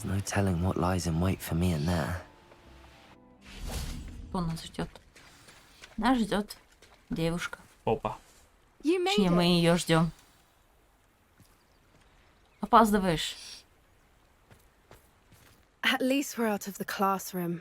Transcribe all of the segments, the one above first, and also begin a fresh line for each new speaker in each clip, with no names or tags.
There's no telling what lies in wait for me in there.
Кто нас ждет? Нас ждет девушка.
Опа.
Точнее, мы ее ждем. Опаздываешь.
At least we're out of the classroom.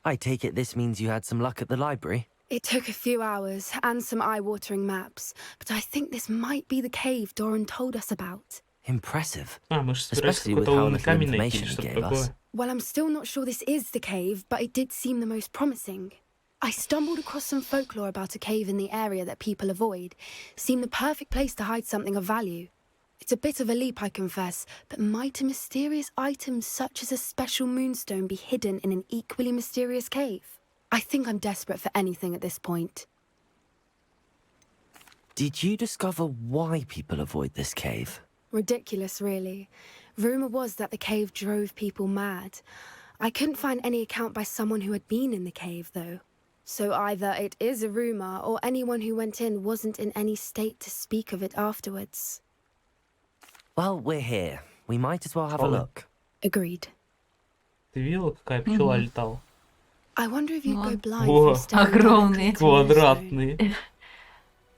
I take it this means you had some luck at the library?
It took a few hours and some eye-watering maps, but I think this might be the cave Doran told us about.
Impressive.
Мы же собирались
Especially with
какой-то
how
лунный
little
камень найти,
information he
что-то
gave us.
такое.
Well, I'm still not sure this is the cave, but it did seem the most promising. I stumbled across some folklore about a cave in the area that people avoid. Seemed the perfect place to hide something of value. It's a bit of a leap, I confess, but might a mysterious item such as a special moonstone be hidden in an equally mysterious cave? I think I'm desperate for anything at this point.
Did you discover why people avoid this cave?
Ridiculous, really. Rumour was that the cave drove people mad. I couldn't find any account by someone who had been in the cave, though. So either it is a rumour, or anyone who went in wasn't in any state to speak of it afterwards.
Well, we're here. We might as well have a look.
Agreed.
Ты видела, какая пчела летала?
I wonder if you'd go blind
Whoa.
from staring directly
Огромные.
into the moonstone.
Квадратные.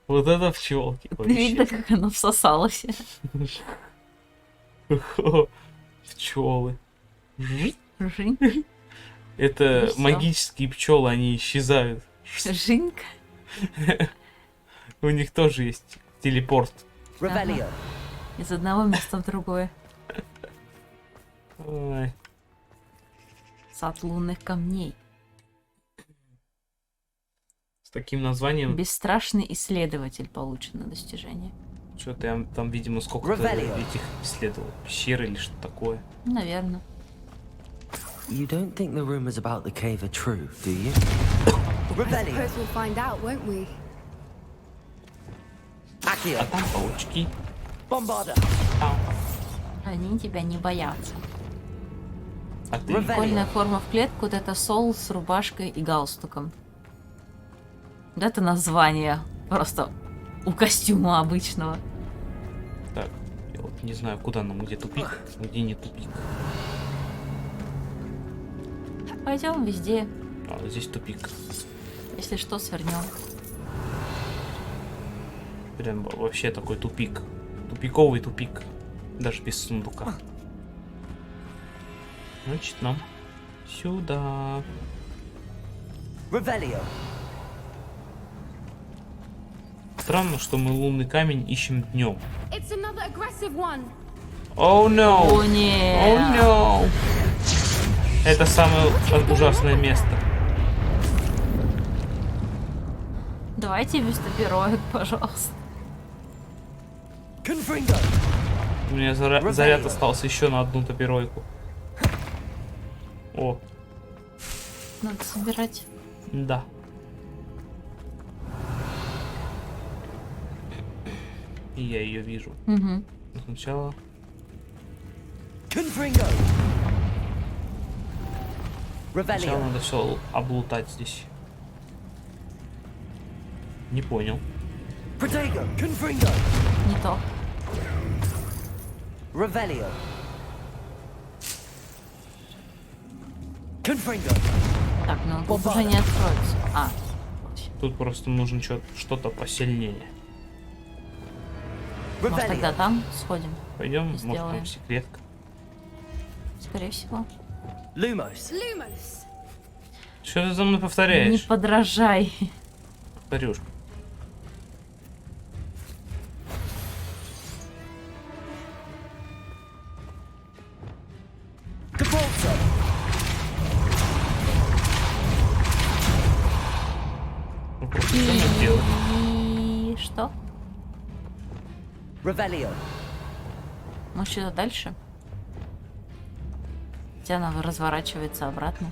Вот это пчелки
Видно,
вообще.
как она всосалась.
Пчелы.
Жинь.
Это
всё.
магические пчелы, они исчезают.
Жинька.
У них тоже есть телепорт.
Revelio.
Из одного места в другое.
Ой.
Сад лунных камней.
С таким названием.
Бесстрашный исследователь получено достижение.
Что-то я там, видимо, сколько-то
Revelio.
этих исследовал. Пещеры или что такое.
Наверное.
You don't think the rumors about the cave are true, do you?
I
Revelio.
suppose we'll find out, won't we?
А
Accio.
там паучки.
Bombarda.
Там.
Они тебя не боятся.
А ты?
Прикольная форма в клетку. Вот это Сол с рубашкой и галстуком. Вот это название просто у костюма обычного.
Так, я вот не знаю, куда нам, где тупик, где не тупик.
Пойдем везде.
А, здесь тупик.
Если что, свернем.
Прям вообще такой тупик. Тупиковый тупик. Даже без сундука. Значит, нам сюда.
Revelio.
Странно, что мы лунный камень ищем днем.
It's another aggressive one.
Оу, no!
О, нет.
Оу, no! Это самое ужасное место.
Давайте без топироек, пожалуйста.
Confringo.
У меня заряд остался еще на одну топиройку. О,
Надо собирать.
да. И я ее вижу.
Угу.
Сначала.
Confringo.
Сначала
Revelio.
надо все облутать здесь. Не понял.
Protego. Confringo.
Не то.
Revelio. Confringo.
Так, ну тут уже не откроется. А,
Тут просто нужно что-то посильнее.
может тогда
Revelio.
там сходим?
Пойдем, может
Сделаем.
там секретка.
Скорее всего.
Lumos.
Lumos.
Что ты за мной
Не
повторяешь?
подражай.
Повторюшка.
Defaulto.
Ну, просто что мне делать?
И что?
Revelio.
Может, что-то дальше? Хотя она разворачивается обратно.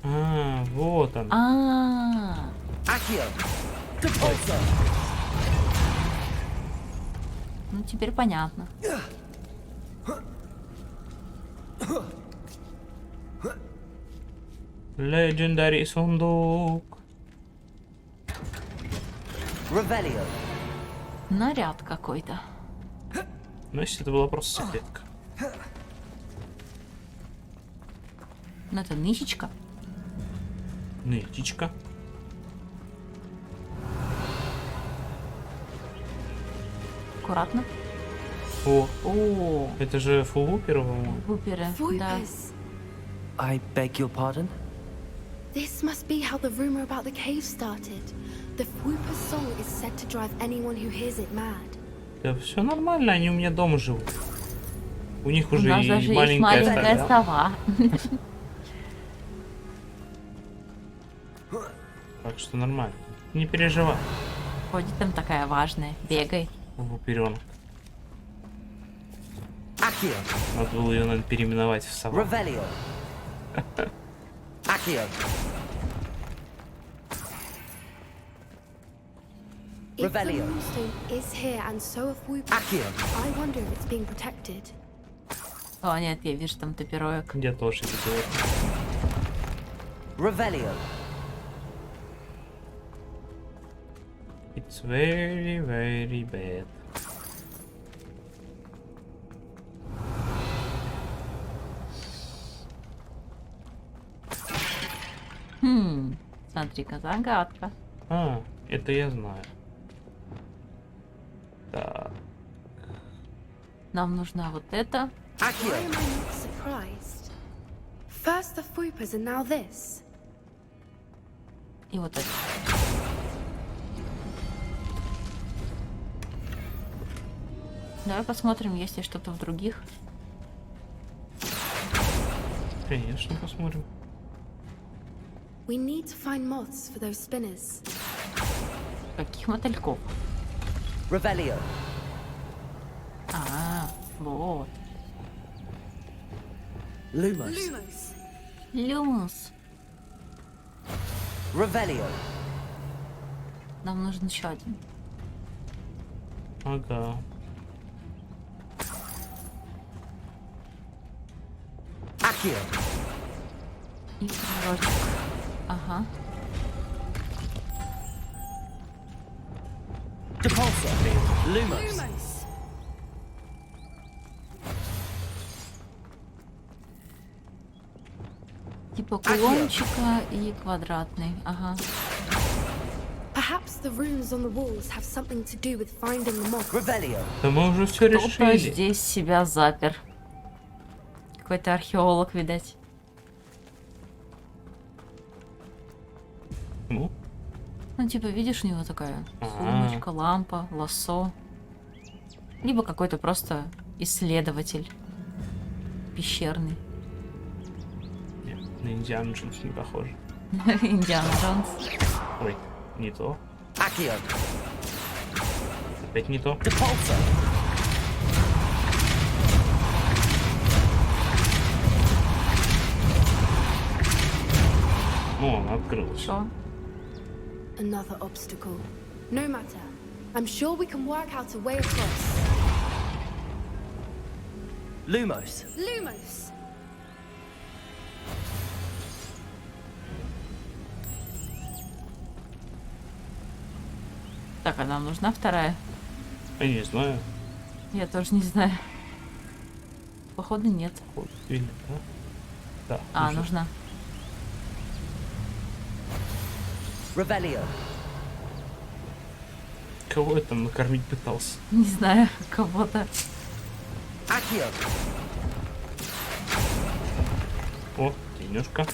А, вот он.
А,
Accio. Defaulto.
ну теперь понятно.
Legendary сундук.
Revelio.
Наряд какой-то.
Значит, это была просто секретка.
Ну, это нычечка.
Нытичка.
Аккуратно.
О,
О,
это же фулупер, по-моему.
буперы, да.
Voipers.
I beg your pardon?
This must be how the rumor about the cave started. The Whooper's song is said to drive anyone who hears it mad.
Да все нормально, они у меня дома живут. У них
У
уже
нас
и
даже есть
маленькая
маленькая
стая.
сова.
Так что нормально. Не переживай.
Ходит там такая важная, бегает.
Вуперенок.
Accio.
Надо было ее, наверное, переименовать в сову.
Revelio. Accio.
If the
Revelio.
moonstone is here and so are Whoopers,
Accio.
I wonder if it's being protected.
О, нет, я вижу там топироек.
Я тоже видел это.
Revelio.
It's very, very bad.
Смотри-ка, загадка.
А, это я знаю. Так.
Нам нужна вот эта.
Why
Accio.
am I not surprised? First the Whoopers and now this.
И вот эта. Давай посмотрим, есть ли что-то в других.
Конечно, посмотрим.
We need to find moths for those spinners.
Каких мотыльков?
Revelio.
А, вот.
Lumos.
Lumos.
Люмус.
Revelio.
Нам нужен еще один.
Ага.
Accio.
И кружочек. Ага.
Depulsor. Lumos.
Lumos.
Типа кулончика и квадратный. Ага.
Perhaps the runes on the walls have something to do with finding the moth.
Revelio.
Да мы уже все
Кто-то
решили.
здесь себя запер. Какой-то археолог, видать.
Ну,
Ну, типа, видишь, у него такая сумочка, лампа, лассо. Либо какой-то просто исследователь пещерный.
нет, на Индиану Джонс не похоже.
Индиана Джонс.
Ой, не то.
Accio.
Опять не то.
Depulsor.
Ну, он открылся.
Что?
Another obstacle. No matter. I'm sure we can work out a way across.
Lumos.
Lumos.
Так, а нам нужна вторая?
Я не знаю.
Я тоже не знаю. Походу, нет.
Вот, или, да? Да.
А, нужна.
Revelio.
Кого я там накормить пытался?
Не знаю, кого-то.
Accio.
О, денежка.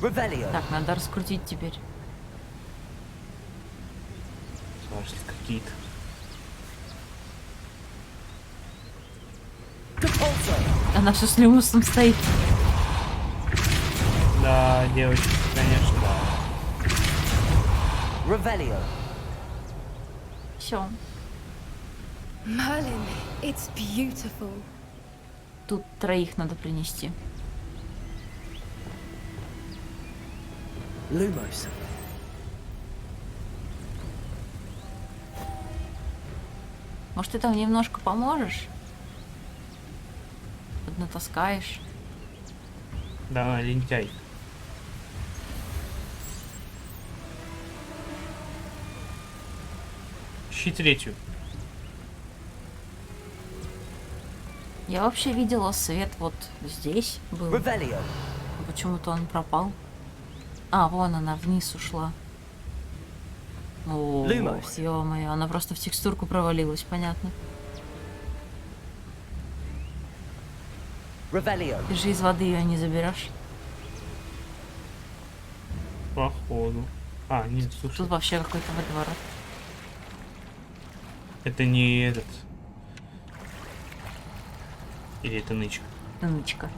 Revelio.
Так, надо раскрутить теперь.
Слушайте, какие-то.
Depulsor.
Она все с люмусом стоит.
Да, девочки, конечно, да.
Revelio.
Все.
Merlin, it's beautiful.
Тут троих надо принести.
Lumos.
Может, ты там немножко поможешь? Поднатаскаешь.
Да, лентяй. Ищи третью.
Я вообще видела свет вот здесь был. Почему-то он пропал. А, вон она вниз ушла. О, ё-моё, она просто в текстурку провалилась, понятно. Ты же из воды ее не заберешь.
Походу. А, нет, слушай.
Тут вообще какой-то водоворот.
Это не этот. Или это нычка?
Нычка.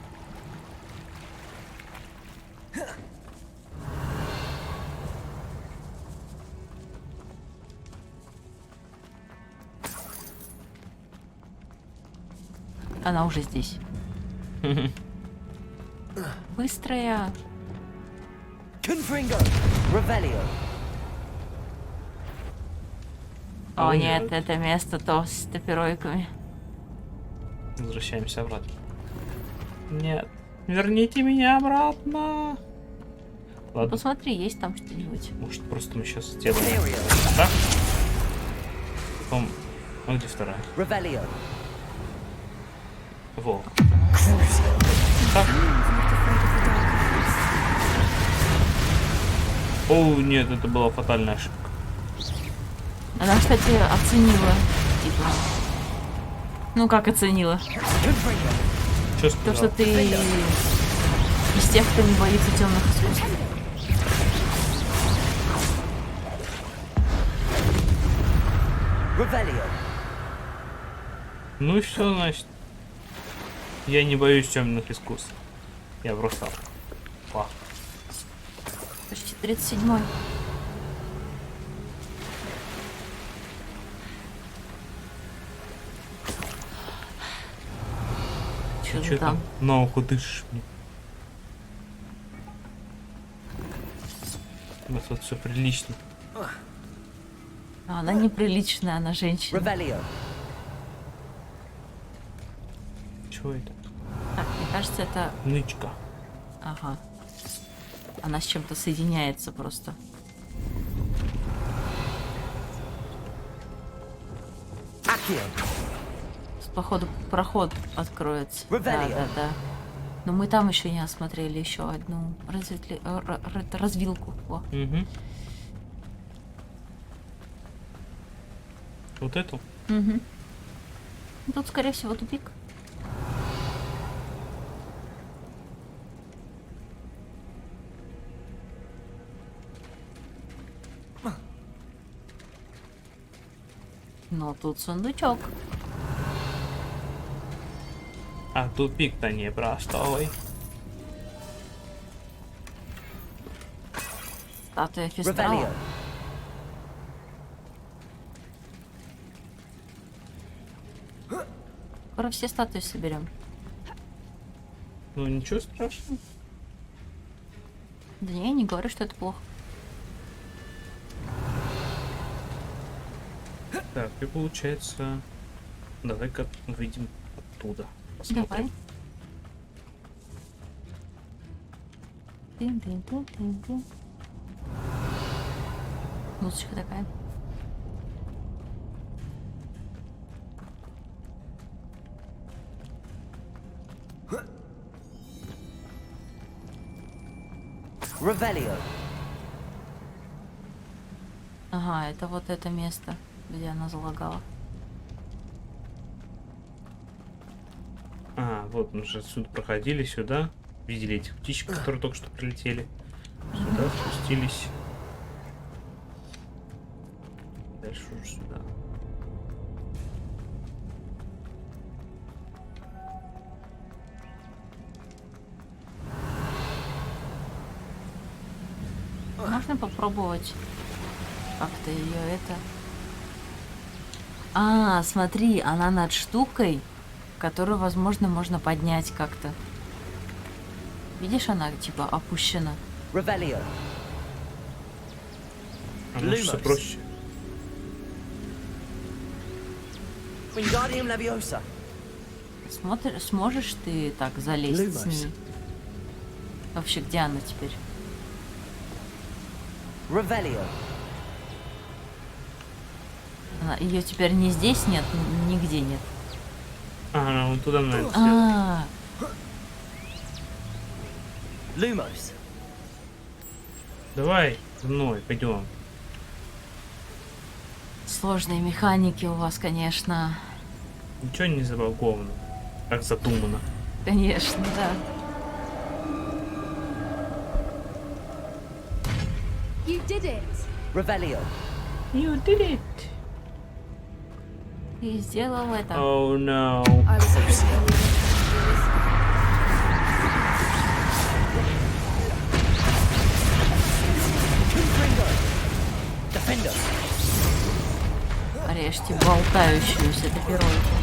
Она уже здесь. Быстрая. О нет, это место то с топиройками.
Возвращаемся обратно. Нет. Верните меня обратно. Ладно.
Посмотри, есть там что-нибудь.
Может, просто мы сейчас сделаем. Так? Потом... А где вторая? Во. Так. О, нет, это была фатальная ошибка.
Она, кстати, оценила. Типа. Ну как оценила?
Что
То,
сказал?
что ты из тех, кто не боится темных искусств.
Ну и что значит? Я не боюсь темных искусств. Я просто... Па.
Почти 37-й. Что
Что
там?
На ухо дышишь мне. У нас тут все прилично.
А, она неприличная, она женщина.
Чего это?
Так, мне кажется, это...
Нычка.
Ага. Она с чем-то соединяется просто. Походу, проход откроется. Да. Но мы там еще не осмотрели еще одну развилку. О.
Угу. Вот эту?
Угу. Тут, скорее всего, тупик. Но тут сундучок.
А тупик-то не простой.
Статуя Фестрала. Скоро все статуи соберем.
Ну ничего страшного.
Да не, я не говорю, что это плохо.
Так, и получается... Давай-ка выйдем оттуда. Посмотрим.
Давай. Тын-тын-тын-тын-тын. Музычка такая. Ага, это вот это место, где она залагала.
А, вот мы же отсюда проходили сюда. Видели этих птичек, которые только что прилетели. Сюда спустились. Дальше уже сюда.
Можно попробовать как-то ее это... А, смотри, она над штукой, которую, возможно, можно поднять как-то. Видишь, она типа опущена.
А может все проще.
Сможешь ты так залезть с ней? Вообще, где она теперь? Ее теперь ни здесь нет, нигде нет.
Ага, вон туда, наверное, сел.
А,
Lumos.
Давай, за мной, пойдем.
сложные механики у вас, конечно.
Ничего не забаговано, как задумано.
Конечно, да.
You did it!
Revelio.
You did it.
Ты сделал это.
Oh no.
I was hoping you would do this.
Defender.
Режьте болтающуюся топиройку.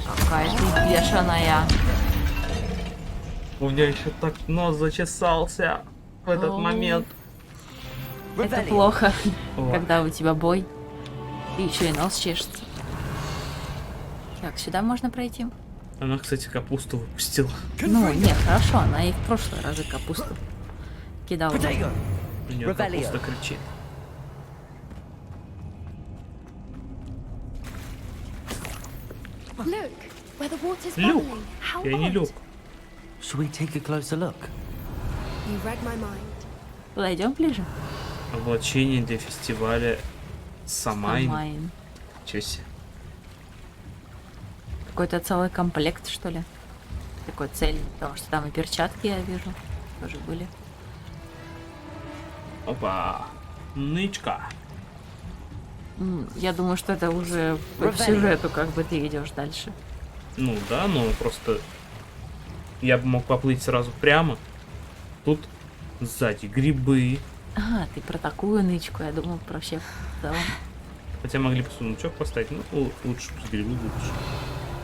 Какая ты бешеная.
У меня еще так нос зачесался в этот
О.
момент.
Это плохо,
О.
когда у тебя бой. И еще и нос чешется. Так, сюда можно пройти?
Она, кстати, капусту выпустила.
Ну, не, хорошо, она и в прошлые разы капусту кидала.
У нее
Revelio.
капуста кричит.
Look, where the water's
Люк.
bubbling. How
Я не
odd.
люк.
Should we take a closer look?
You read my mind.
Подойдем ближе?
Облачение для фестиваля Самайн.
Самайн.
Чё себе.
Какой-то целый комплект, что ли? Такой цель, потому что там и перчатки, я вижу, тоже были.
Опа. Нычка.
Я думаю, что это уже по сюжету, как бы ты идешь дальше.
Ну да, но просто я бы мог поплыть сразу прямо. Тут сзади грибы.
Ага, ты про такую нычку, я думал, про вообще в целом.
Хотя могли бы сундучок поставить, но лучше пусть грибы лучше.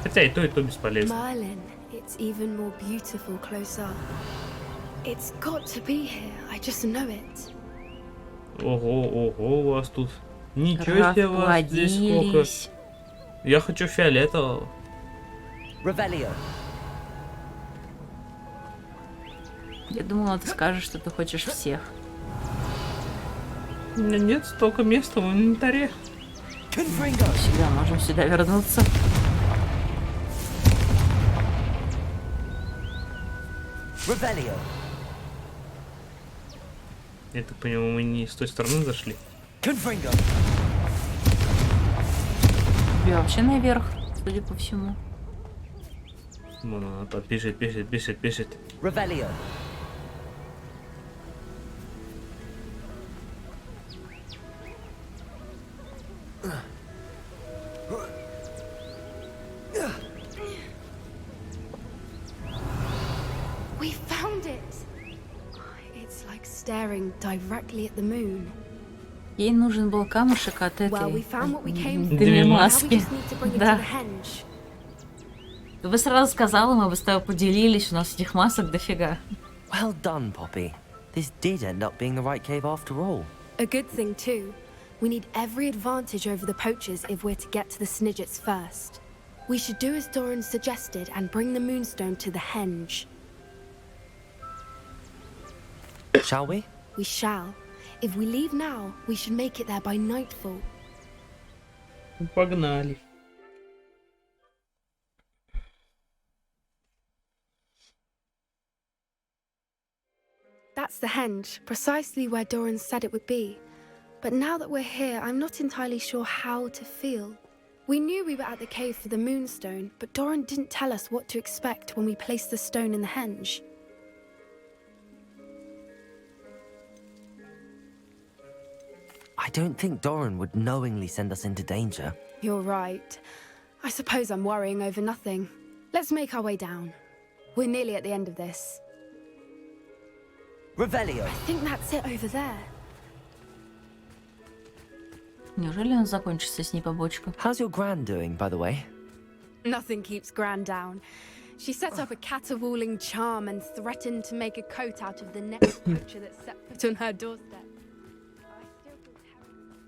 Хотя и то бесполезно.
Merlin, it's even more beautiful close up. It's got to be here. I just know it.
Ого, у вас тут. Ничего себе, у вас здесь сколько.
Расплодились.
Я хочу фиолетового.
Revelio.
Я думала, ты скажешь, что ты хочешь всех.
У меня нет столько места в инвентаре.
Confringo.
Всегда можем сюда вернуться.
Revelio.
Я так понимаю, мы не с той стороны зашли.
Confringo.
Тебе вообще наверх, судя по всему.
Вон она там бежит.
Revelio.
We found it. It's like staring directly at the moon.
Ей нужен был камушек от
Well, we
этой
found what we came for.
Две
Now we
маски.
just need to bring it to
Да.
the henge.
Ты бы сразу сказала, мы бы с тобой поделились, у нас этих масок дофига.
Well done, Poppy. This did end up being the right cave after all.
A good thing too. We need every advantage over the poachers if we're to get to the Snidgets first. We should do as Doran suggested and bring the moonstone to the henge.
Shall we?
We shall. If we leave now, we should make it there by nightfall.
Погнали.
That's the henge, precisely where Doran said it would be. But now that we're here, I'm not entirely sure how to feel. We knew we were at the cave for the moonstone, but Doran didn't tell us what to expect when we placed the stone in the henge.
I don't think Doran would knowingly send us into danger.
You're right. I suppose I'm worrying over nothing. Let's make our way down. We're nearly at the end of this.
Revelio.
I think that's it over there.
Неужели он закончится с ней побочка?
How's your gran doing, by the way?
Nothing keeps Gran down. She set up a caterwauling charm and threatened to make a coat out of the next poacher that set foot on her doorstep.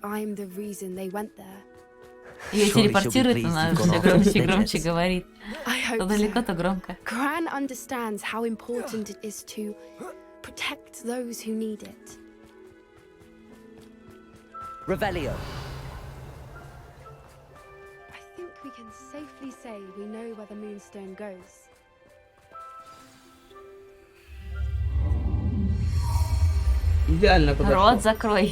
I'm the reason they went there.
Ее
Surely she'll be
телепортирует,
pleased
она
you've gone
все
after
громче и
the
громче
Snidgets.
говорит.
I
То
hope
далеко,
so.
то громко.
Gran understands how important it is to protect those who need it.
Revelio.
I think we can safely say we know where the moonstone goes.
Идеально подошел.
Рот закрой.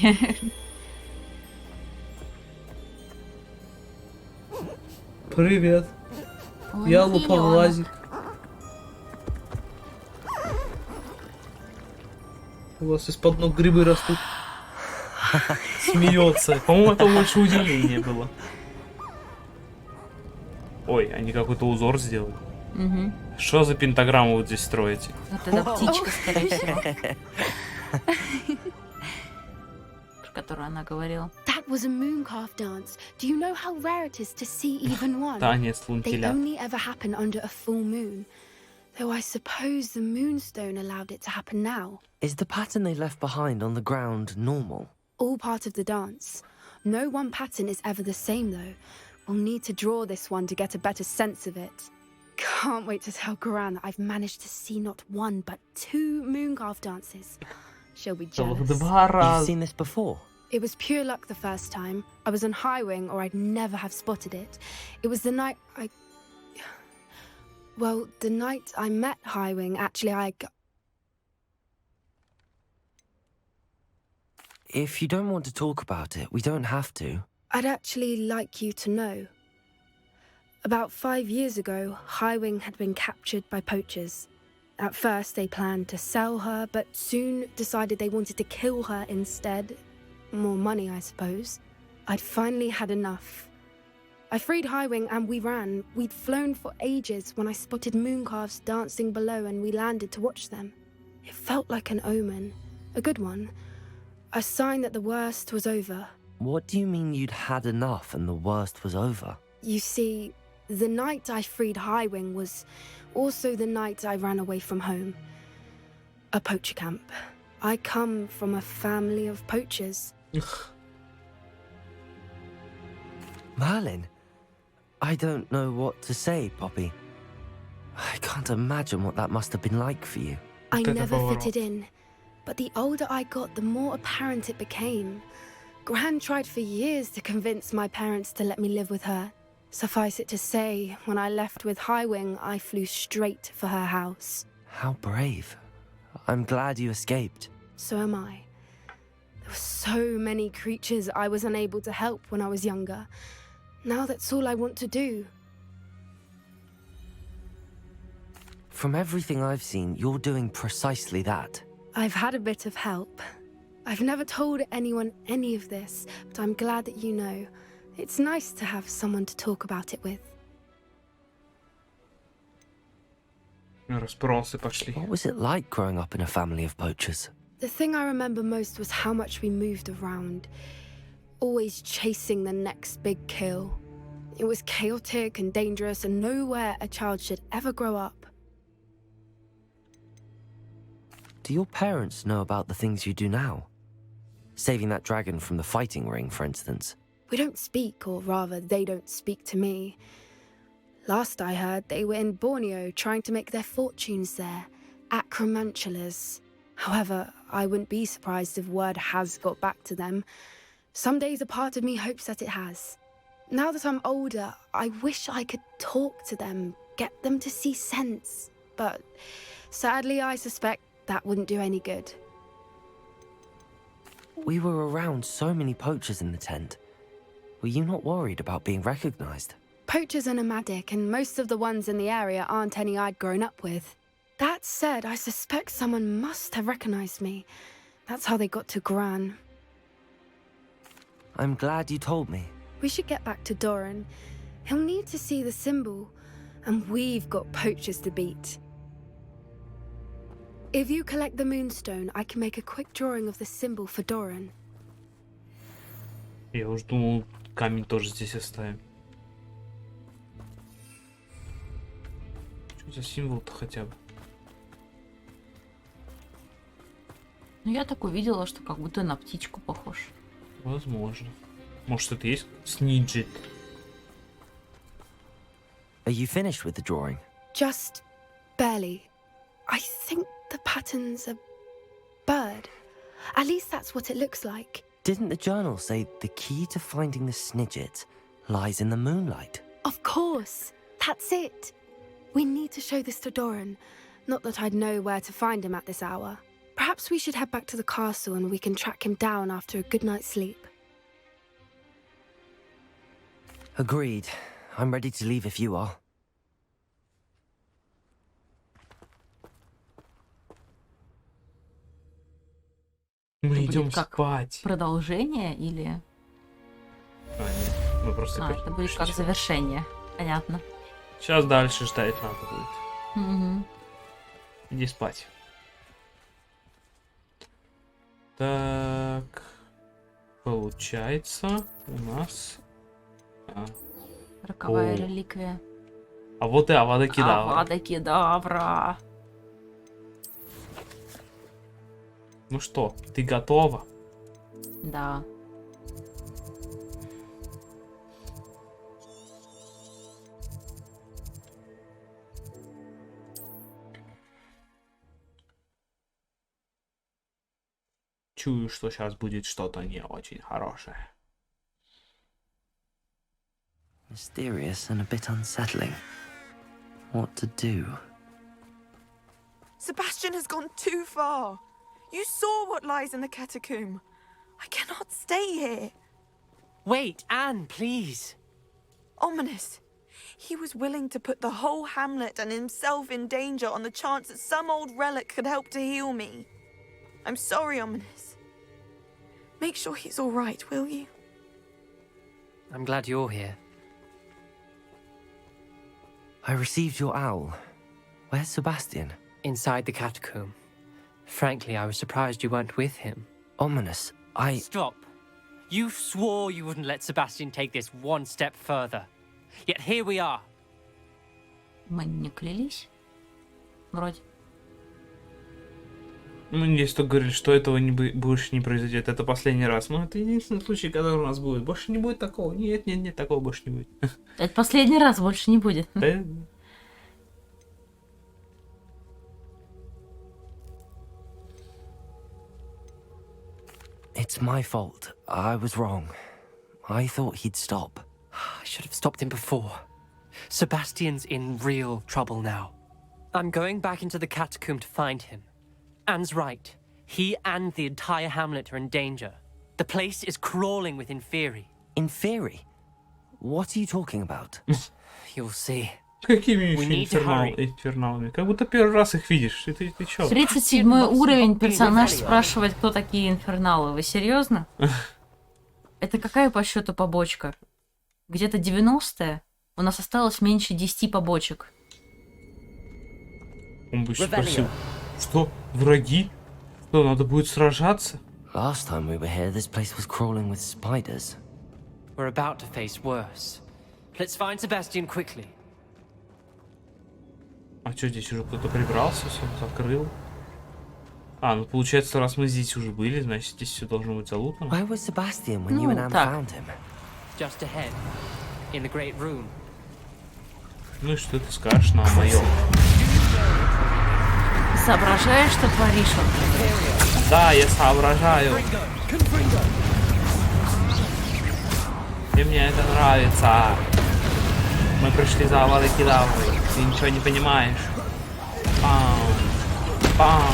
Привет.
Ой,
Я
ну,
лупоглазик. У вас из-под ног грибы растут. Смеется. По-моему, это больше удивление было. Ой, они какой-то узор сделали.
Угу.
Что за пентаграмму вот здесь строите?
Вот эта птичка, скорее всего. Про которую она говорила.
That was a mooncalf dance. Do you know how rare it is to see even one?
Танец
They
лунтиля.
only ever happen under a full moon. Though I suppose the moonstone allowed it to happen now.
Is the pattern they left behind on the ground normal?
All part of the dance. No one pattern is ever the same though. We'll need to draw this one to get a better sense of it. Can't wait to tell Gran that I've managed to see not one but 2 mooncalf dances. She'll be
Целых
jealous.
2
You've
раза.
seen this before?
It was pure luck the first time. I was on high wing or I'd never have spotted it. It was the night Well, the night I met High Wing, actually
If you don't want to talk about it, we don't have to.
I'd actually like you to know. About 5 years ago, High Wing had been captured by poachers. At first, they planned to sell her, but soon decided they wanted to kill her instead. More money, I suppose. I'd finally had enough. I freed High Wing and we ran. We'd flown for ages when I spotted mooncalves dancing below and we landed to watch them. It felt like an omen. A good one. A sign that the worst was over.
What do you mean you'd had enough and the worst was over?
You see, the night I freed High Wing was also the night I ran away from home. A poacher camp. I come from a family of poachers.
Merlin? I don't know what to say, Poppy. I can't imagine what that must have been like for you.
I
Это
never
поворот.
fitted in, but the older I got, the more apparent it became. Gran tried for years to convince my parents to let me live with her. Suffice it to say, when I left with High Wing, I flew straight for her house.
How brave. I'm glad you escaped.
So am I. There were so many creatures I was unable to help when I was younger. Now that's all I want to do.
From everything I've seen, you're doing precisely that.
I've had a bit of help. I've never told anyone any of this, but I'm glad that you know. It's nice to have someone to talk about it with.
Расспросы пошли.
What was it like growing up in a family of poachers?
The thing I remember most was how much we moved around, always chasing the next big kill. It was chaotic and dangerous and nowhere a child should ever grow up.
Do your parents know about the things you do now? Saving that dragon from the fighting ring, for instance.
We don't speak, or rather, they don't speak to me. Last I heard, they were in Borneo trying to make their fortunes there, acromantulas. However, I wouldn't be surprised if word has got back to them. Some days a part of me hopes that it has. Now that I'm older, I wish I could talk to them, get them to see sense. But sadly, I suspect that wouldn't do any good.
We were around so many poachers in the tent. Were you not worried about being recognized?
Poachers are nomadic, and most of the ones in the area aren't any I'd grown up with. That said, I suspect someone must have recognized me. That's how they got to Gran.
I'm glad you told me.
We should get back to Doran. He'll need to see the symbol, and we've got poachers to beat. If you collect the moonstone, I can make a quick drawing of the symbol for Doran.
Я уж думал, камень тоже здесь оставим. Что за символ-то хотя бы?
Ну, я так увидела, что как будто на птичку похож.
Возможно. Может, это есть сниджит?
Are you finished with the drawing?
Just barely. I think the pattern's a bird. At least that's what it looks like.
Didn't the journal say the key to finding the Snidget lies in the moonlight?
Of course. That's it. We need to show this to Doran. Not that I'd know where to find him at this hour. Perhaps we should head back to the castle and we can track him down after a good night's sleep.
Agreed. I'm ready to leave if you are.
Мы
Это
идем
будет как
спать.
продолжение или...
А, нет, мы просто...
это будет как завершение. Понятно.
Сейчас дальше ждать надо будет.
Угу.
Иди спать. Так. Получается, у нас...
Роковая
О.
реликвия.
А вот и Авада Кедавра.
Авада Кедавра.
Ну что, ты готова?
Да.
Чую, что сейчас будет что-то не очень хорошее.
Mysterious and a bit unsettling. What to do?
Sebastian has gone too far. You saw what lies in the catacomb. I cannot stay here.
Wait, Anne, please.
Ominous. He was willing to put the whole hamlet and himself in danger on the chance that some old relic could help to heal me. I'm sorry, Ominous. Make sure he's all right, will you?
I'm glad you're here.
I received your owl. Where's Sebastian?
Inside the catacomb. Frankly, I was surprised you weren't with him.
Ominous.
Stop. You swore you wouldn't let Sebastian take this one step further. Yet here we are.
Мы не клялись? Вроде.
Мы здесь только говорили, что этого больше не произойдет. Это последний раз. Но это единственный случай, который у нас будет. Больше не будет такого. Нет, такого больше не будет.
Это последний раз, больше не будет.
Да?
It's my fault. I was wrong. I thought he'd stop.
I should have stopped him before. Sebastian's in real trouble now. I'm going back into the catacomb to find him. Anne's right. He and the entire hamlet are in danger. The place is crawling with Inferi.
Inferi? What are you talking about?
You'll see.
Какими еще инферналами? Как будто первый раз их видишь. Ты чё?
37-й уровень, персонаж спрашивает, кто такие инферналы. Вы серьезно? Это какая по счету побочка? Где-то 90-я? У нас осталось меньше 10 побочек.
Он бы еще спросил, что, враги? Что, надо будет сражаться?
Last time we were here, this place was crawling with spiders.
We're about to face worse. Let's find Sebastian quickly.
А что, здесь уже кто-то прибрался, все закрыл? А, ну получается, раз мы здесь уже были, значит здесь все должно быть залутано.
Where was Sebastian when you and Anne found him?
Just ahead, in the great room.
Ну и что ты скажешь нам о моем?
Соображаешь, что творишь?
Да, я соображаю. И мне это нравится. Мы пришли за Авадой Кедаврой. Ты ничего не понимаешь. Пам. Пам.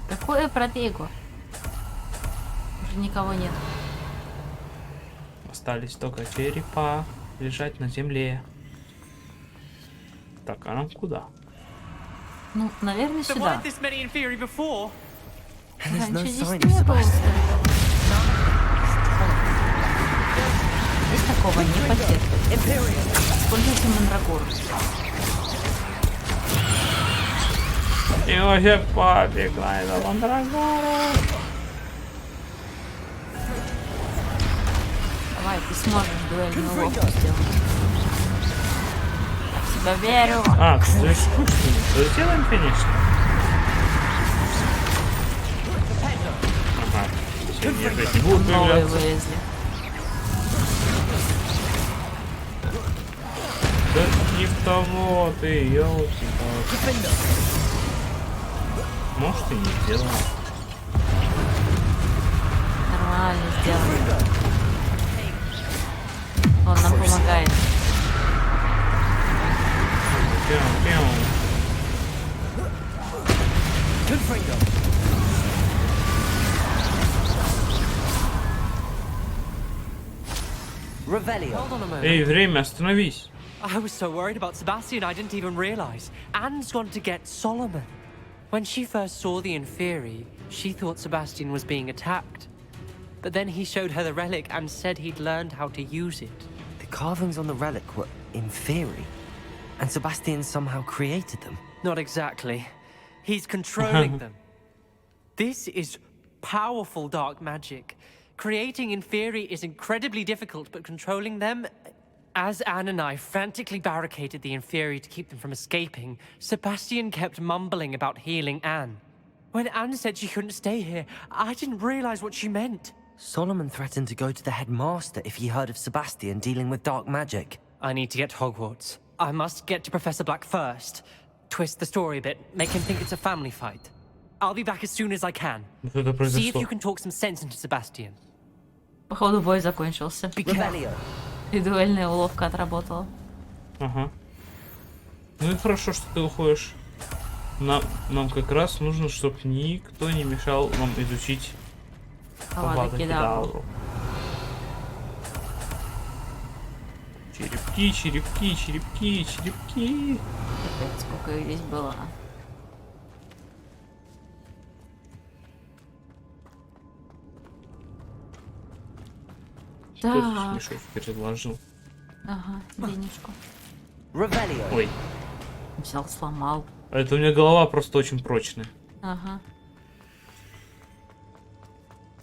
Какое протего? Уже никого нет.
Остались только черепа лежать на земле. Так, а нам куда?
Ну, наверное, сюда.
There's
Раньше
no
здесь
sign
не
of
было.
Sebastian.
Здесь такого не потерпит. Используйте мандрагору.
И вообще пофиг на это мандрагора.
Давай, ты сможешь дуэльную ловку сделать. Я в тебя верю.
А, ты же скучный. То сделаем, конечно. Ага. Все, не опять не будут
Новые
появляться.
вылезли.
Да не в того ты, ёлки-палки. Может, и не сделано.
Нормально сделано. Он нам помогает.
Hold on a moment.
Эй, время, остановись.
I was so worried about Sebastian, I didn't even realize. Anne's gone to get Solomon. When she first saw the Inferi, she thought Sebastian was being attacked. But then he showed her the relic and said he'd learned how to use it.
The carvings on the relic were inferi, and Sebastian somehow created them.
Not exactly. He's controlling them. This is powerful dark magic. Creating Inferi is incredibly difficult, but controlling them... As Anne and I frantically barricaded the Inferi to keep them from escaping, Sebastian kept mumbling about healing Anne. When Anne said she couldn't stay here, I didn't realize what she meant.
Solomon threatened to go to the headmaster if he heard of Sebastian dealing with dark magic.
I need to get to Hogwarts. I must get to Professor Black first. Twist the story a bit, make him think it's a family fight. I'll be back as soon as I can.
Что-то
See if
произошло.
you can talk some sense into Sebastian.
Походу бой закончился.
Revelio.
И дуэльная уловка отработала.
Ага. Ну и хорошо, что ты уходишь. Нам как раз нужно, чтобы никто не мешал нам изучить
Авада Кедавру.
Кедавру. Черепки, черепки, черепки, черепки.
Опять сколько их здесь было.
Кто
Так.
тут мешок предложил?
Ага, денежку.
Revelio.
Ой,
Взял, сломал.
а это у меня голова просто очень прочная.
Ага.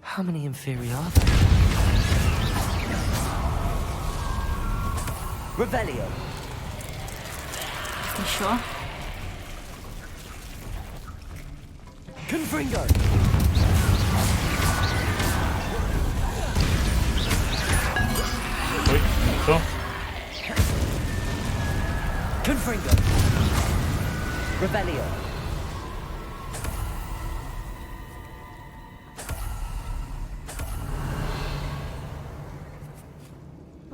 How many inferi are there? Revelio.
Еще.
Confringo.
Ой, что?
Confringo. Revelio.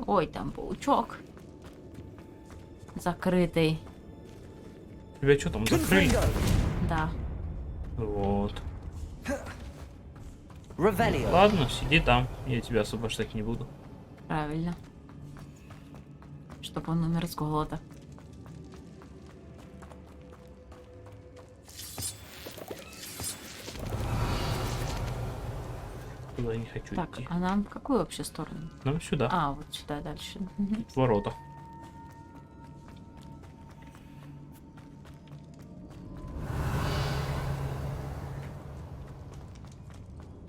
Ой, там паучок. Закрытый.
Тебя что там закрыли?
Да.
Вот.
Revelio.
Ладно, сиди там, я тебя освобождать не буду.
Правильно. Чтоб он умер с голода.
Туда не хочу
Так,
идти.
а нам в какую вообще сторону?
Нам сюда,
А, вот сюда дальше. Мгм.
в ворота.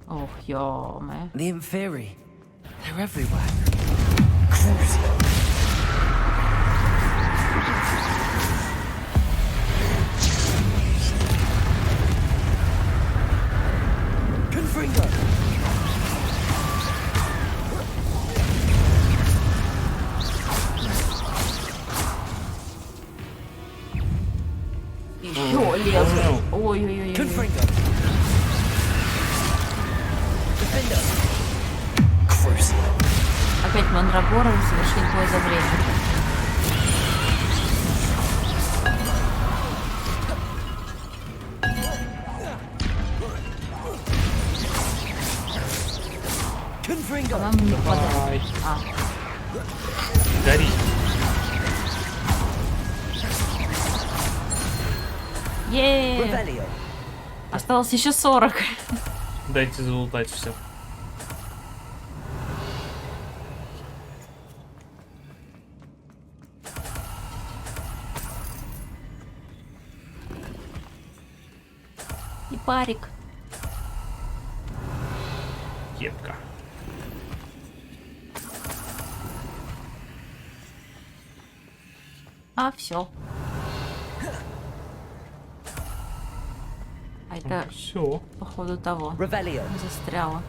Ох, ё-моё.
The inferi. They're everywhere. Cruising. Confringo.
Еще лезут. Ой-ой-ой.
Confringo. Defender. Cruising.
Опять мандрагора совершить бой за время.
Confringo.
Нам не хватает. А,
Гори.
е
Revelio.
Осталось еще 40.
Дайте залутать все.
И парик.
Кепка.
А, все. А это,
Все.
походу, того.
Revelio.
Застряла.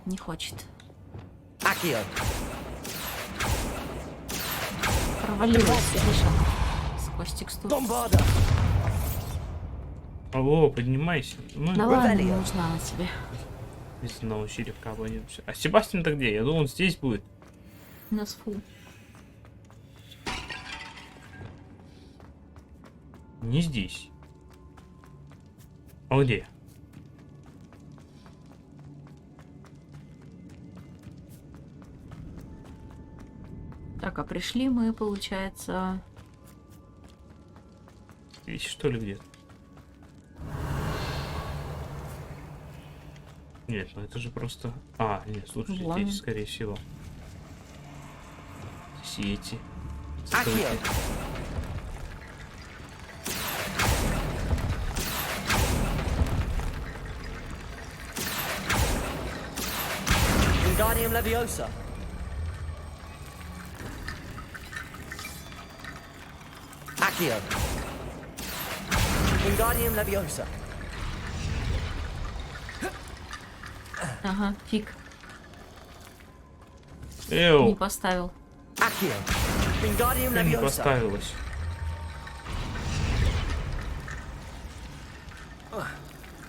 Не хочет.
Accio.
Провалилась. Видишь, она Хоть текстур.
Алло, поднимайся. Ну,
Да ладно, не нужна она тебе.
если на черепка обойдемся. А Себастьян-то где? Я думал, он здесь будет.
У нас фу.
Не здесь. А где?
Так, а пришли мы, получается...
Здесь что ли где-то? Нет, ну это же просто... А, нет, слушайте,
Ладно.
здесь, скорее всего. Здесь эти.
Wingardium Leviosa. Accio. Wingardium Leviosa.
Ага, фиг. Не
Эу,
поставил.
Accio. Wingardium
не
Leviosa.
поставилось.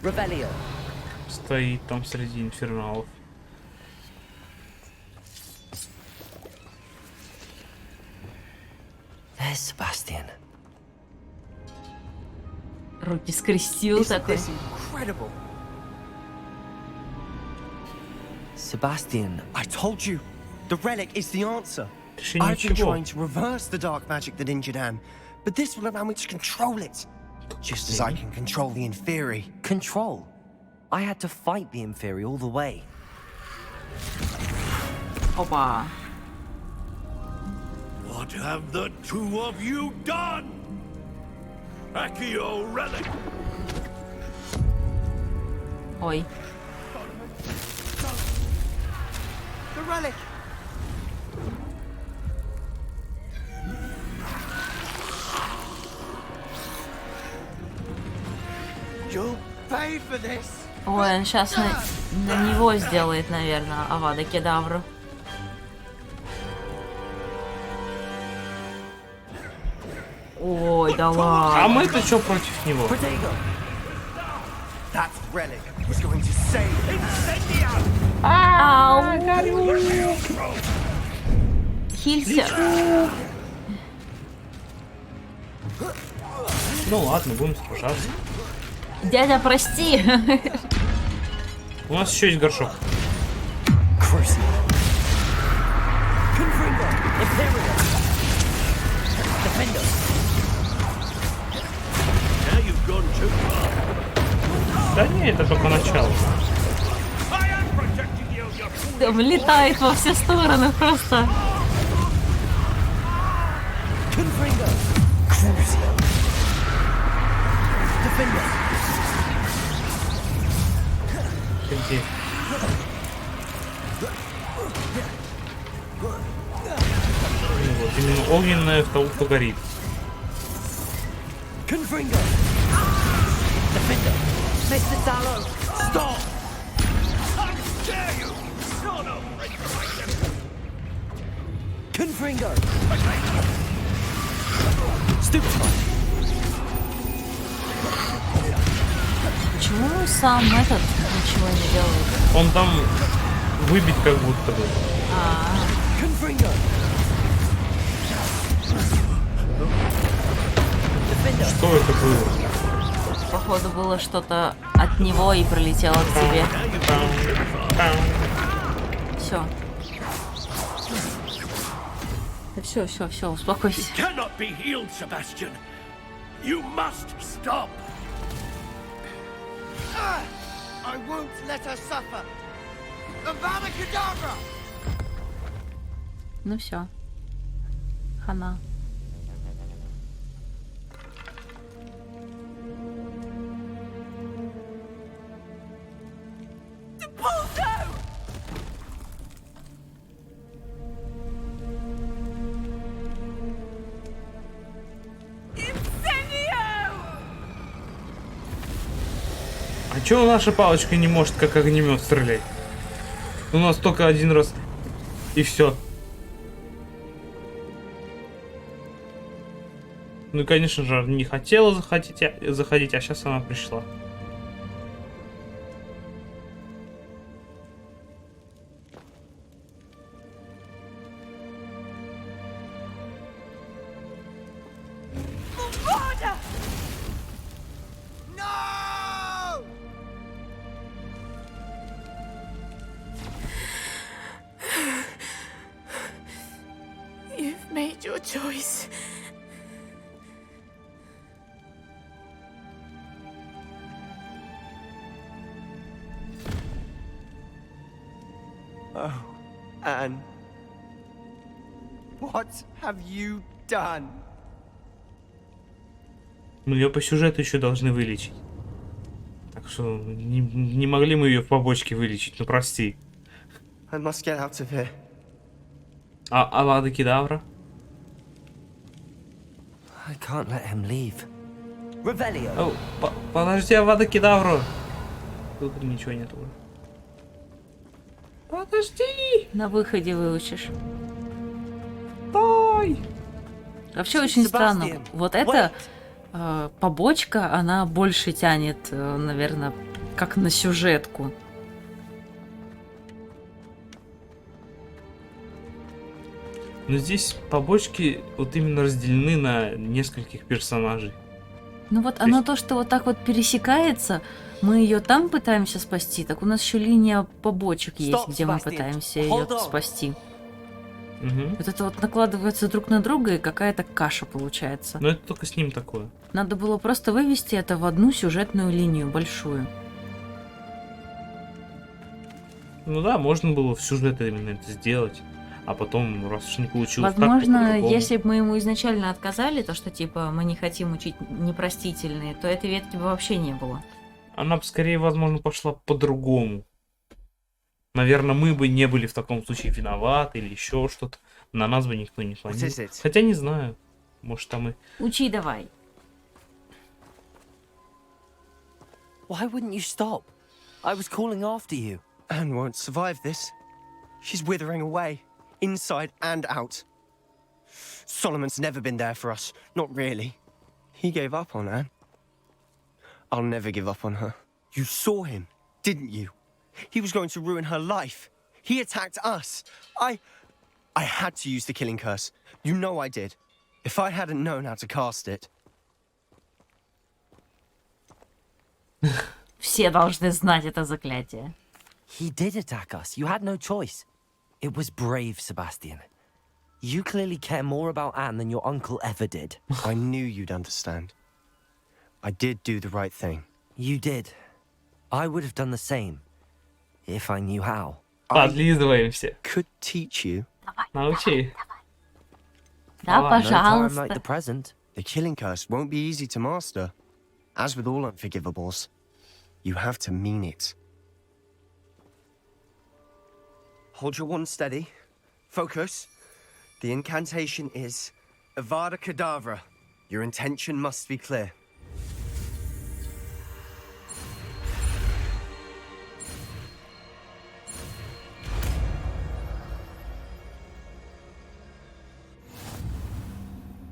Revelio.
Стоит там среди инферналов.
There's Sebastian.
Руки скрестил
Isn't
такой.
this incredible?
Sebastian,
I told you, the relic is the answer.
Решение
I've been
чего?
trying to reverse the dark magic that injured Anne, but this will allow me to control it. Just as I can control the Inferi.
control. I had to fight the Inferi all the way.
Опа.
What have the two of you done? Accio relic!
Ой.
The relic.
You'll pay for this.
Ой, он сейчас на него сделает, наверное, Авада Кедавру. Ой, да
А
ладно.
мы-то что против него?
Protego. That relic was going to save
Ау. Хилься.
Ну ладно, будем сражаться.
Дядя, прости.
У нас еще есть горшок.
Crucio.
Confringo. Imperial. Defender.
Now you've gone too far.
Да не, это только начало.
I am protecting you, you fool!
Там летает во все стороны просто.
Confringo. Crucio. Defender.
Где? Ну вот, именно огненная в толпу горит.
Confringo.
Defender. Mr. Tallow.
Stop.
How dare you! Son of a...
Confringo. Stupefy.
Почему сам этот ничего не делает?
Он там выбить как будто бы.
Confringo.
Что это было?
Походу было что-то от него и прилетело к тебе. Все. Все, успокойся.
Cannot be healed, Sebastian. You must stop.
I won't let her suffer. Avada Kedavra.
Ну все. Хана.
А чё наша палочка не может как огнемет стрелять? У нас только один раз и все. Ну и, конечно же, не хотела заходить, а сейчас она пришла.
You've made your choice.
Oh, Anne. What have you done?
Мы ее по сюжету еще должны вылечить. Так что не могли мы ее в побочке вылечить, ну прости.
I must get out of here.
А Авада Кедавра?
I can't let him leave. Revelio.
О, подожди, Авада Кедавра. Тут ничего нет уже. Подожди!
На выходе выучишь.
Стой!
Вообще очень странно.
Себастьян,
Вот эта побочка, она больше тянет, наверное, как на сюжетку.
Но здесь побочки вот именно разделены на нескольких персонажей.
Ну вот оно то, что вот так вот пересекается, мы ее там пытаемся спасти, так у нас еще линия побочек есть,
Стоп,
где мы
Себастьян.
пытаемся ее
Hold on.
спасти.
Угу.
Вот это вот накладывается друг на друга, и какая-то каша получается.
Но это только с ним такое.
Надо было просто вывести это в одну сюжетную линию большую.
Ну да, можно было в сюжет именно это сделать. А потом, раз уж не получилось
Возможно,
так, то по-другому.
если бы мы ему изначально отказали, то что типа мы не хотим учить непростительные, то этой ветки бы вообще не было.
Она бы скорее, возможно, пошла по-другому. Наверное, мы бы не были в таком случае виноваты или еще что-то. На нас бы никто не
What is
планировал.
it?
Хотя не знаю. Может, там и...
Учи давай.
Why wouldn't you stop? I was calling after you.
Anne won't survive this. She's withering away, inside and out. Solomon's never been there for us. Not really. He gave up on Anne. I'll never give up on her. You saw him, didn't you? He was going to ruin her life. He attacked us. I had to use the killing curse. You know I did. If I hadn't known how to cast it...
Все должны знать это заклятие.
He did attack us. You had no choice. It was brave, Sebastian. You clearly care more about Anne than your uncle ever did.
I knew you'd understand. I did do the right thing.
You did. I would have done the same. If I knew how.
Подлизываемся.
Could teach you.
Научи.
Да,
ладно,
No time
пожалуйста.
like the present.
The killing curse won't be easy to master. As with all unforgivables, you have to mean it. Hold your wand steady. Focus. The incantation is Avada Kedavra. Your intention must be clear.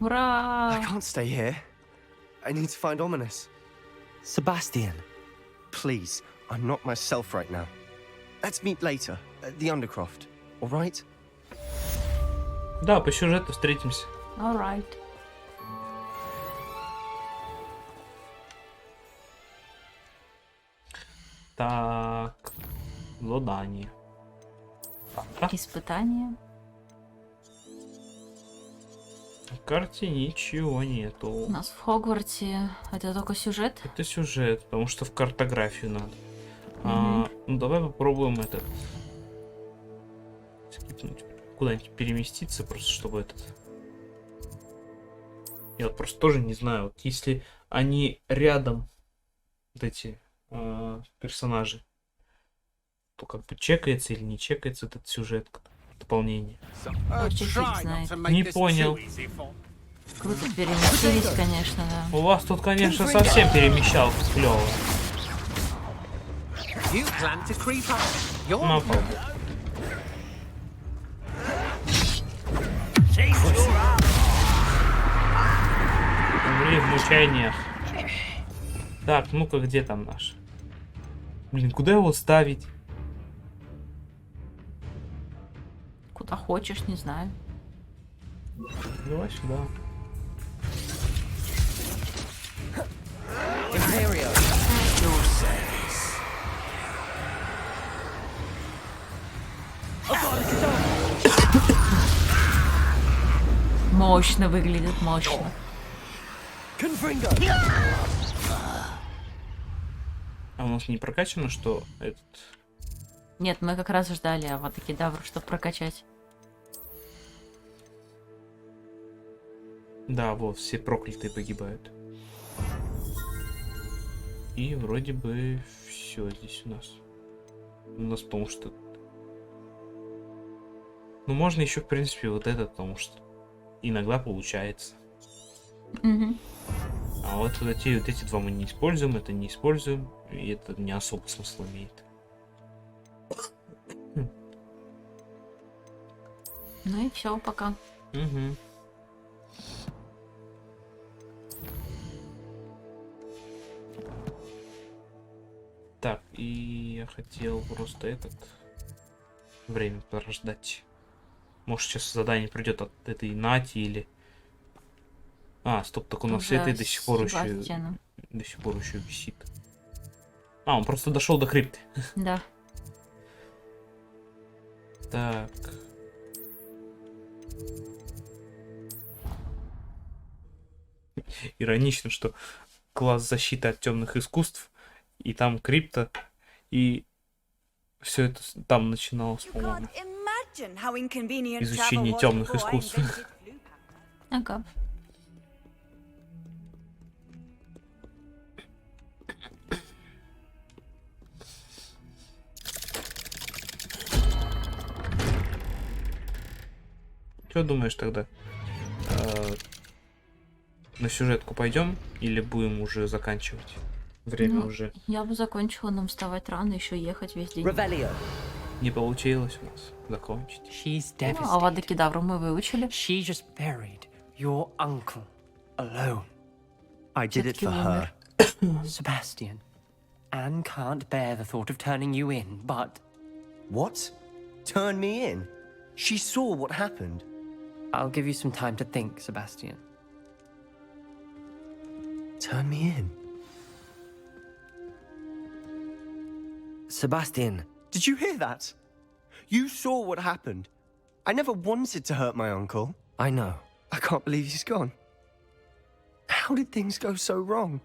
I
Ура!
can't stay here. I need to find Ominous.
Sebastian.
Please, I'm not myself right now. Let's meet later at the Undercroft, all right?
Да, по сюжету встретимся.
Alright.
Так. Задание. Так,
Испытание.
на карте ничего
У
нету.
нас в Хогвартсе это только сюжет.
Это сюжет, потому что в картографию надо. Ну давай попробуем этот. Скипнуть. Куда-нибудь переместиться, просто чтобы этот. Я вот просто тоже не знаю, вот если они рядом, вот эти персонажи, то как бы чекается или не чекается этот сюжет, дополнение.
Вот фиг знает.
Не понял.
Круто переместились, конечно, да.
У вас тут, конечно, совсем перемещал клево. Ну, попробуй. своих мучениях. Так, ну-ка, где там наш? Блин, куда его ставить?
Куда хочешь, не знаю.
Давай сюда.
Мощно выглядит, мощно.
А у нас не прокачано, что этот...
Нет, мы как раз ждали Авада-Кедавру, чтобы прокачать.
Да, вот, все проклятые погибают. И вроде бы все здесь у нас. У нас потому что... Ну, можно еще, в принципе, вот это, потому что иногда получается.
Угу.
А вот эти два мы не используем, это не используем, и это не особо смысл имеет.
Ну и все, пока.
Угу. Так, и я хотел просто время подождать. Может, сейчас задание придет от этой Нати или... А, стоп, так у нас
Уже
этой до сих пор еще висит. А, он просто дошел до крипты.
Да.
Так. Иронично, что класс защиты от темных искусств, и там крипта, и все это там начиналось, по-моему. Изучение темных искусств.
Ага.
Что думаешь тогда? На сюжетку пойдем или будем уже заканчивать? Время уже.
Я бы закончила, нам вставать рано, еще ехать весь день.
Не получилось у нас закончить.
She's
Ну,
devastated.
Авада-Кедавру мы выучили.
She just buried your uncle alone.
I did it for her.
Sebastian, Anne can't bear the thought of turning you in, but
What? Turn me in? She saw what happened.
I'll give you some time to think, Sebastian.
Turn me in?
Sebastian,
Did you hear that? You saw what happened. I never wanted to hurt my uncle.
I know.
I can't believe he's gone. How did things go so wrong?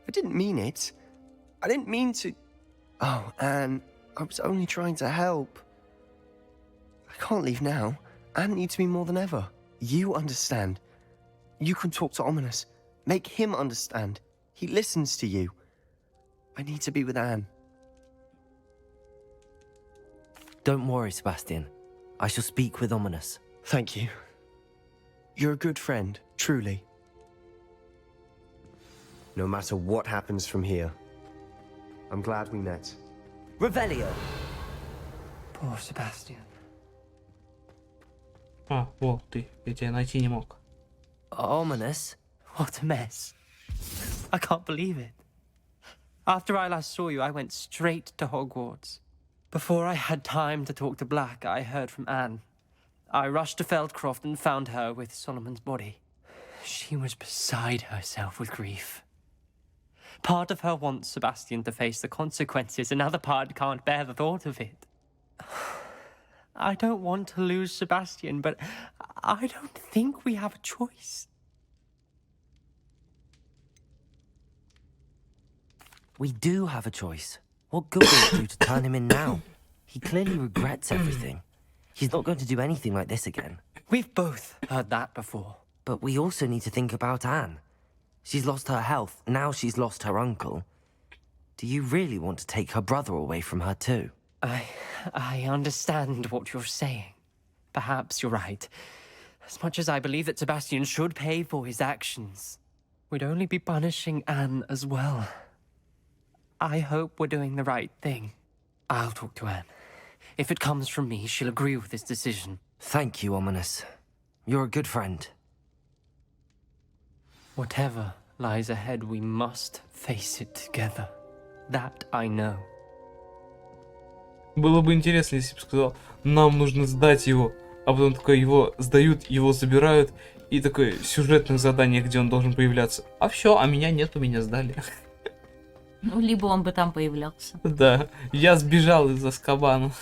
I didn't mean it. I didn't mean to... Oh, Anne, I was only trying to help. I can't leave now. Anne needs me more than ever. You understand. You can talk to Ominous. Make him understand. He listens to you. I need to be with Anne.
Don't worry, Sebastian. I shall speak with Ominous.
Thank you. You're a good friend, truly. No matter what happens from here, I'm glad we met. Revelio!
Poor Sebastian.
А, вот ты. Я тебя найти не мог.
Ominous?
What a mess. I can't believe it. After I last saw you, I went straight to Hogwarts. Before I had time to talk to Black, I heard from Anne. I rushed to Feldcroft and found her with Solomon's body. She was beside herself with grief. Part of her wants Sebastian to face the consequences, another part can't bear the thought of it. I don't want to lose Sebastian, but I don't think we have a choice.
We do have a choice. What good will it do to turn him in now? He clearly regrets everything. He's not going to do anything like this again.
We've both heard that before.
But we also need to think about Anne. She's lost her health, now she's lost her uncle. Do you really want to take her brother away from her too?
I understand what you're saying. Perhaps you're right. As much as I believe that Sebastian should pay for his actions, we'd only be punishing Anne as well. I hope we're doing the right thing. I'll talk to Anne. If it comes from me, she'll agree with this decision.
Thank you, Ominous. You're a good friend.
Whatever lies ahead, we must face it together. That I know.
Было бы интересно, если бы сказал, нам нужно сдать его, а потом такой его сдают, его забирают, и такое сюжетное задание, где он должен появляться. А все, а меня нету, меня сдали.
Ну, либо он бы там появлялся.
Да, я сбежал из Азкабана.